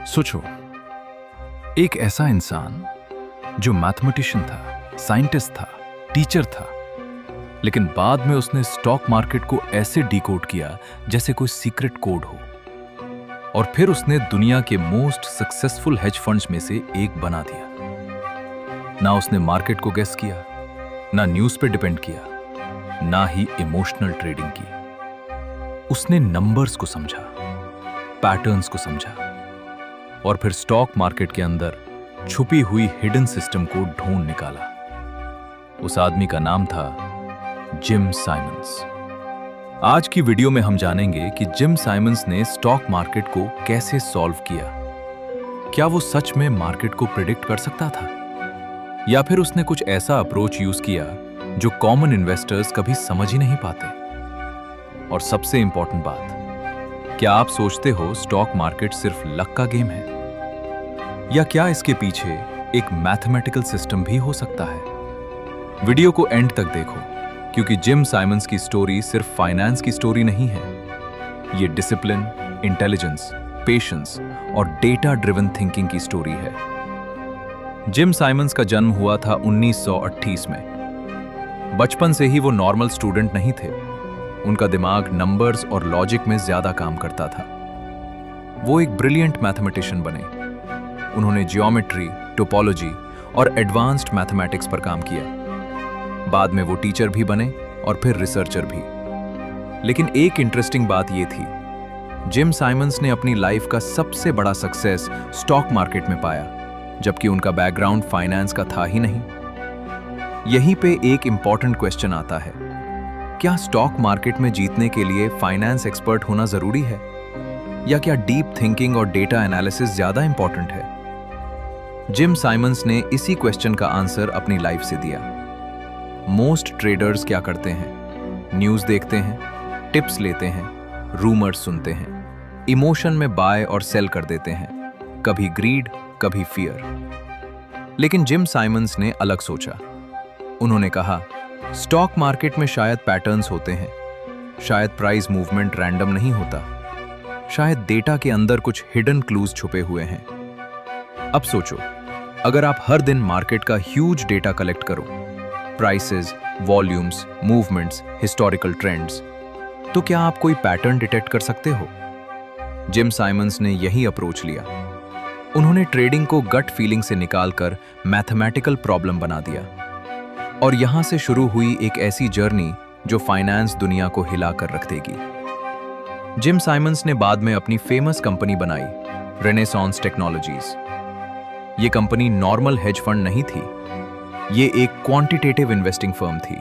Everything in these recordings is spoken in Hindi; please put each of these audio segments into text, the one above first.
सोचो, एक ऐसा इंसान जो मैथमेटिशियन था, साइंटिस्ट था, टीचर था, लेकिन बाद में उसने स्टॉक मार्केट को ऐसे डिकोड किया जैसे कोई सीक्रेट कोड हो, और फिर उसने दुनिया के मोस्ट सक्सेसफुल हेज फंड्स में से एक बना दिया। ना उसने मार्केट को गेस किया, ना न्यूज़ पे डिपेंड किया, ना ही इमोशनल ट्रेडिंग की। उसने नंबर्स को समझा, पैटर्न्स को समझा, और फिर स्टॉक मार्केट के अंदर छुपी हुई हिडन सिस्टम को ढूंढ निकाला। उस आदमी का नाम था जिम साइमंस। आज की वीडियो में हम जानेंगे कि जिम साइमंस ने स्टॉक मार्केट को कैसे सॉल्व किया। क्या वो सच में मार्केट को प्रिडिक्ट कर सकता था, या फिर उसने कुछ ऐसा अप्रोच यूज किया जो कॉमन इन्वेस्टर्स कभी समझ ही नहीं पाते। और सबसे इंपॉर्टेंट बात, क्या आप सोचते हो स्टॉक मार्केट सिर्फ लक का गेम है, या क्या इसके पीछे एक मैथमेटिकल सिस्टम भी हो सकता है? वीडियो को एंड तक देखो, क्योंकि जिम साइमंस की स्टोरी सिर्फ फाइनेंस की स्टोरी नहीं है। ये डिसिप्लिन, इंटेलिजेंस, पेशेंस और डेटा ड्रिवन थिंकिंग की स्टोरी है। जिम साइमंस का जन्म हुआ था 1938 में। बचपन से ही वो नॉर्मल स्टूडेंट नहीं थे। उनका दिमाग नंबर्स और लॉजिक में ज्यादा काम करता था। वो एक ब्रिलियंट मैथमेटिशियन बने। उन्होंने जियोमेट्री, टोपोलॉजी और एडवांस्ड मैथमेटिक्स पर काम किया। बाद में वो टीचर भी बने और फिर रिसर्चर भी। लेकिन एक इंटरेस्टिंग बात ये थी, जिम साइमंस ने अपनी लाइफ का सबसे बड़ा सक्सेस स्टॉक मार्केट में पाया, जबकि उनका बैकग्राउंड फाइनेंस का था ही नहीं। यहीं पे एक इंपॉर्टेंट क्वेश्चन आता है, क्या स्टॉक मार्केट में जीतने के लिए फाइनेंस एक्सपर्ट होना जरूरी है, या क्या डीप थिंकिंग और डेटा एनालिसिस ज्यादा इंपॉर्टेंट है? जिम साइमंस ने इसी क्वेश्चन का आंसर अपनी लाइफ से दिया। मोस्ट ट्रेडर्स क्या करते हैं? न्यूज़ देखते हैं, टिप्स लेते हैं, रूमर्स सुनते हैं, इमोशन में बाय और सेल कर देते हैं, कभी ग्रीड, कभी फियर। लेकिन जिम साइमंस ने अलग सोचा। उन्होंने कहा, स्टॉक मार्केट में शायद पैटर्न्स होते हैं, शायद प्राइस मूवमेंट रैंडम नहीं होता, शायद डेटा के अंदर कुछ हिडन क्लूज छुपे हुए हैं। अब सोचो, अगर आप हर दिन मार्केट का ह्यूज डेटा कलेक्ट करो, prices, volumes, movements, historical trends, तो क्या आप कोई पैटर्न डिटेक्ट कर सकते हो? जिम साइमंस ने यही अप्रोच लिया। उन्होंने ट्रेडिंग को गट फीलिंग से निकालकर मैथमेटिकल प्रॉब्लम बना दिया, और यहां से शुरू हुई एक ऐसी जर्नी जो फाइनेंस दुनिया को हिला कर रख देगी। जिम साइमंस ने बाद में अपनी फेमस कंपनी बनाई, रेनेसांस टेक्नोलॉजीज। ये कंपनी नॉर्मल हेज फंड नहीं थी, ये एक क्वांटिटेटिव इन्वेस्टिंग फर्म थी।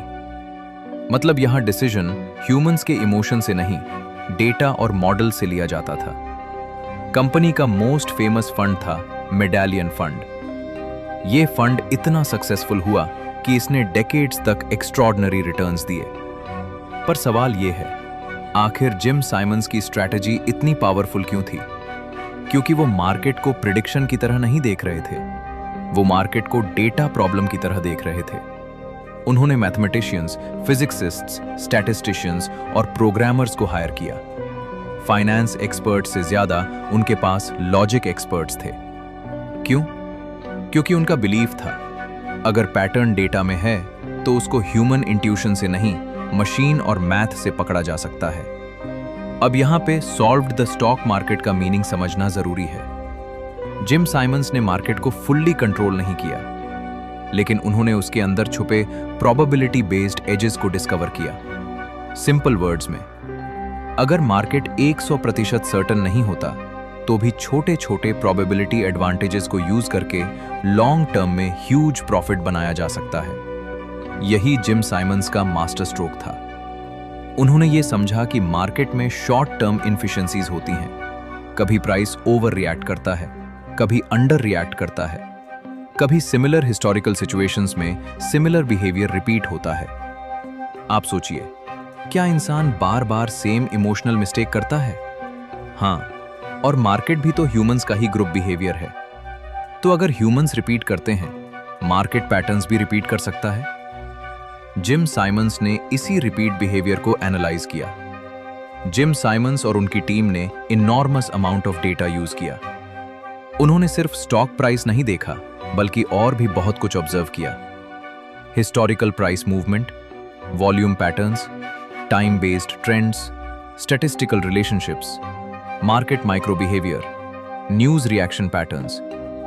मतलब यहां डिसीजन ह्यूमंस के इमोशन से नहीं, डेटा और मॉडल से लिया जाता था। कंपनी का मोस्ट फेमस फंड था मेडालियन फंड। ये फंड इतना सक्सेसफुल हुआ कि इसने डेकेड्स तक एक्स्ट्रॉर्डिनरी रिटर्न्स दिए। पर सवाल ये है, आखिर जिम साइमंस की स्ट्रैटेजी इतनी पावरफुल क्यों थी? क्योंकि वो मार्केट को प्रिडिक्शन की तरह नहीं देख रहे थे, वो मार्केट को डेटा प्रॉब्लम की तरह देख रहे थे। उन्होंने मैथमेटिशियंस, फिजिक्सिस्ट्स, स्टैटिस्टिशियंस और प्रोग्रामर्स को हायर किया। फाइनेंस एक्सपर्ट से ज्यादा उनके पास लॉजिक एक्सपर्ट्स थे। क्यों? क्योंकि उनका बिलीफ था, अगर पैटर्न डेटा में है तो उसको ह्यूमन इंट्यूशन से नहीं, मशीन और मैथ से पकड़ा जा सकता है। अब यहां पे सॉल्व्ड द स्टॉक मार्केट का मीनिंग समझना जरूरी है। जिम साइमंस ने मार्केट को फुल्ली कंट्रोल नहीं किया, लेकिन उन्होंने उसके अंदर छुपे प्रोबेबिलिटी बेस्ड एजेस को डिस्कवर किया। सिंपल वर्ड्स में, अगर मार्केट 100% सर्टन नहीं होता, तो भी छोटे छोटे प्रोबेबिलिटी एडवांटेजेस को यूज करके लॉन्ग टर्म में ह्यूज प्रॉफिट बनाया जा सकता है। यही जिम साइमंस का मास्टर स्ट्रोक था। उन्होंने ये समझा कि मार्केट में शॉर्ट टर्म इनफिशिएंसीज होती हैं। कभी प्राइस ओवर रिएक्ट करता है, कभी अंडर रिएक्ट करता है, कभी सिमिलर हिस्टोरिकल सिचुएशंस में सिमिलर बिहेवियर रिपीट होता है। आप सोचिए, क्या इंसान बार बार सेम इमोशनल मिस्टेक करता है? हाँ, और मार्केट भी तो ह्यूमंस का ही ग्रुप बिहेवियर है। तो अगर ह्यूमंस रिपीट करते हैं, मार्केट पैटर्न्स भी रिपीट कर सकता है। जिम साइमंस ने इसी रिपीट बिहेवियर को एनालाइज किया। जिम साइमंस और उनकी टीम ने enormous amount of data use किया। उन्होंने सिर्फ स्टॉक प्राइस नहीं देखा, बल्कि और भी बहुत कुछ ऑब्जर्व किया। Historical price movement, volume patterns, time based trends, statistical relationships, market micro behaviour, news reaction patterns,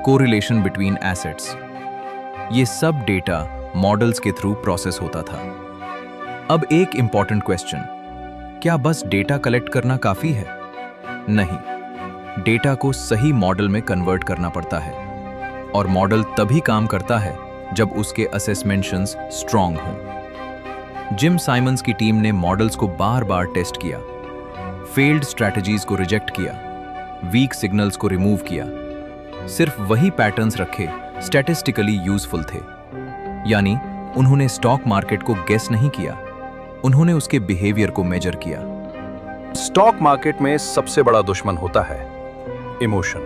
correlation between assets. ये सब डेटा मॉडल्स के थ्रू प्रोसेस होता था। अब एक इंपॉर्टेंट क्वेश्चन, क्या बस डेटा कलेक्ट करना काफी है? नहीं, डेटा को सही मॉडल में कन्वर्ट करना पड़ता है, और मॉडल तभी काम करता है जब उसके असेसमेंशंस स्ट्रांग हों। जिम साइमंस की टीम ने मॉडल्स को बार बार टेस्ट किया, फेल्ड स्ट्रैटेजीज को रिजेक्ट किया, वीक सिग्नल्स को रिमूव किया, सिर्फ वही पैटर्न्स रखे स्टैटिस्टिकली यूजफुल थे। यानी उन्होंने स्टॉक मार्केट को गेस नहीं किया, उन्होंने उसके बिहेवियर को मेजर किया। स्टॉक मार्केट में सबसे बड़ा दुश्मन होता है emotion,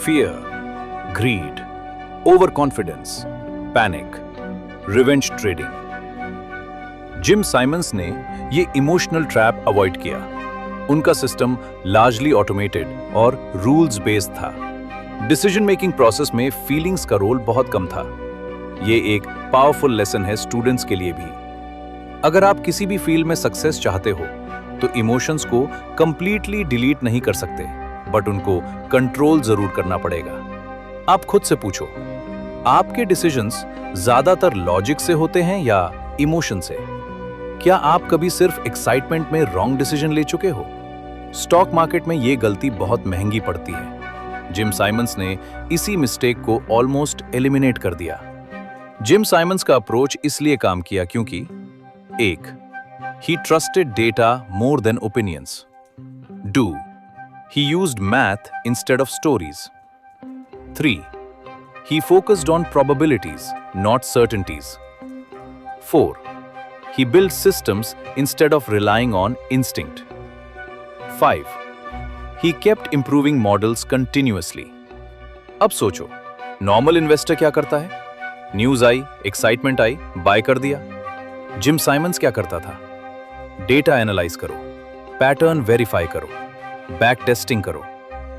fear, greed, over confidence, panic, revenge trading. Jim Simons ने ये इमोशनल ट्रैप अवॉइड किया। उनका सिस्टम लार्जली ऑटोमेटेड और रूल्स बेस्ड था। डिसीजन मेकिंग प्रोसेस में फीलिंग्स का रोल बहुत कम था। ये एक पावरफुल लेसन है स्टूडेंट्स के लिए भी। अगर आप किसी भी फील्ड में सक्सेस चाहते हो तो इमोशंस को कंप्लीटली डिलीट नहीं कर सकते, बट उनको कंट्रोल जरूर करना पड़ेगा। आप खुद से पूछो, आपके डिसीजंस ज्यादातर लॉजिक से होते हैं या इमोशन से? क्या आप कभी सिर्फ एक्साइटमेंट में रॉन्ग डिसीजन ले चुके हो? स्टॉक मार्केट में ये गलती बहुत महंगी पड़ती है। जिम साइमंस ने इसी मिस्टेक को ऑलमोस्ट एलिमिनेट कर दिया। जिम साइमंस का अप्रोच इसलिए काम किया क्योंकि 1. He trusted data more than opinions. 2. He used math instead of stories. 3. He focused on probabilities, not certainties. 4. He built systems instead of relying on instinct. 5. He kept improving models continuously. अब सोचो, नॉर्मल इन्वेस्टर क्या करता है? न्यूज आई, एक्साइटमेंट आई, बाय कर दिया। जिम साइमंस क्या करता था? डेटा एनालाइज करो, पैटर्न वेरीफाई करो, बैक टेस्टिंग करो,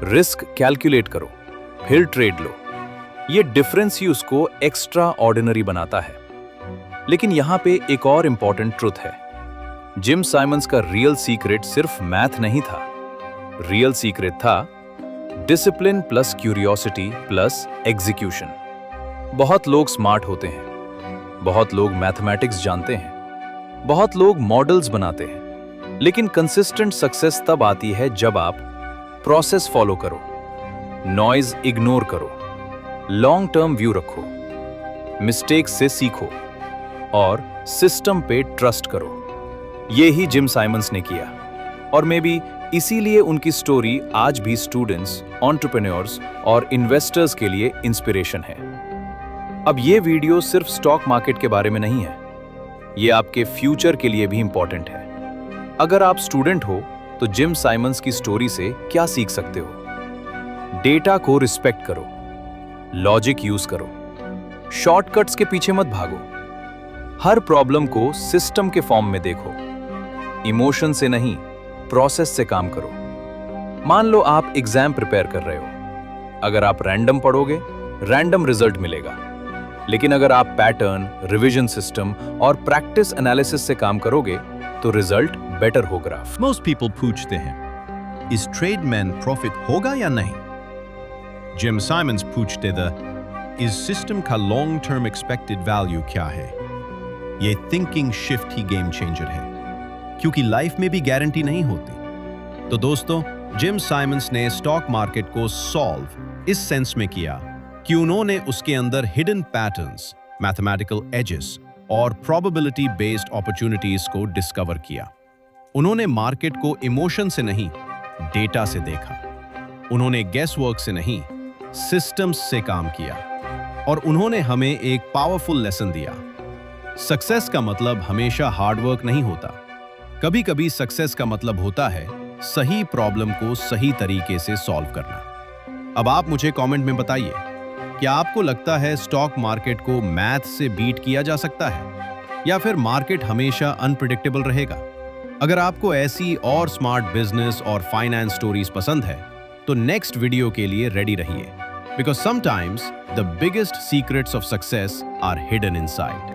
रिस्क कैलकुलेट करो, फिर ट्रेड लो। ये डिफरेंस ही उसको एक्स्ट्रा ऑर्डिनरी बनाता है। लेकिन यहां पे एक और इंपॉर्टेंट ट्रुथ है। जिम साइमंस का रियल सीक्रेट सिर्फ मैथ नहीं था। रियल सीक्रेट था discipline plus curiosity plus execution. बहुत लोग स्मार्ट होते हैं, बहुत लोग मैथमेटिक्स जानते हैं, बहुत लोग मॉडल्स बनाते हैं, लेकिन कंसिस्टेंट सक्सेस तब आती है जब आप प्रोसेस फॉलो करो, नॉइज इग्नोर करो, लॉन्ग टर्म व्यू रखो, मिस्टेक्स से सीखो और सिस्टम पे ट्रस्ट करो। ये ही जिम साइमंस ने किया, और मे बी इसीलिए उनकी स्टोरी आज भी स्टूडेंट्स, एंटरप्रेन्योर्स और इन्वेस्टर्स के लिए इंस्पिरेशन है। अब ये वीडियो सिर्फ स्टॉक मार्केट के बारे में नहीं है, ये आपके फ्यूचर के लिए भी इंपॉर्टेंट है। अगर आप स्टूडेंट हो तो जिम साइमंस की स्टोरी से क्या सीख सकते हो? डेटा को रिस्पेक्ट करो, लॉजिक यूज करो, शॉर्टकट्स के पीछे मत भागो, हर प्रॉब्लम को सिस्टम के फॉर्म में देखो, इमोशन से नहीं प्रोसेस से काम करो। मान लो आप एग्जाम प्रिपेयर कर रहे हो, अगर आप रैंडम पढ़ोगे रैंडम रिजल्ट मिलेगा, लेकिन अगर आप पैटर्न, रिवीजन सिस्टम और प्रैक्टिस एनालिसिस से काम करोगे तो रिजल्ट बेटर होगा। मोस्ट पीपल पूछते हैं, इस ट्रेड में प्रॉफिट होगा या नहीं? जिम साइमंस पूछते थे, इस सिस्टम का लॉन्ग टर्म एक्सपेक्टेड वैल्यू क्या है? ये थिंकिंग शिफ्ट ही गेम चेंजर है, क्योंकि लाइफ में भी गारंटी नहीं होती। तो दोस्तों, जिम साइमंस ने स्टॉक मार्केट को सॉल्व इस सेंस में किया कि उन्होंने उसके अंदर हिडन पैटर्न्स, मैथमेटिकल एजेस और प्रोबेबिलिटी बेस्ड अपॉर्चुनिटीज को डिस्कवर किया। उन्होंने मार्केट को इमोशन से नहीं, डेटा से देखा। उन्होंने गेस वर्क से नहीं, सिस्टम्स से काम किया। और उन्होंने हमें एक पावरफुल लेसन दिया। सक्सेस का मतलब हमेशा हार्डवर्क नहीं होता। कभी-कभी सक्सेस का मतलब होता है सही प्रॉब्लम को सही तरीके से सॉल्व करना। अब आप मुझे कमेंट में बताइए, क्या आपको लगता है स्टॉक मार्केट को मैथ से बीट किया जा सकता है, या फिर मार्केट हमेशा अनप्रेडिक्टेबल रहेगा? अगर आपको ऐसी और स्मार्ट बिजनेस और फाइनेंस स्टोरीज पसंद है तो नेक्स्ट वीडियो के लिए रेडी रहिए, because sometimes the biggest secrets of success are hidden inside.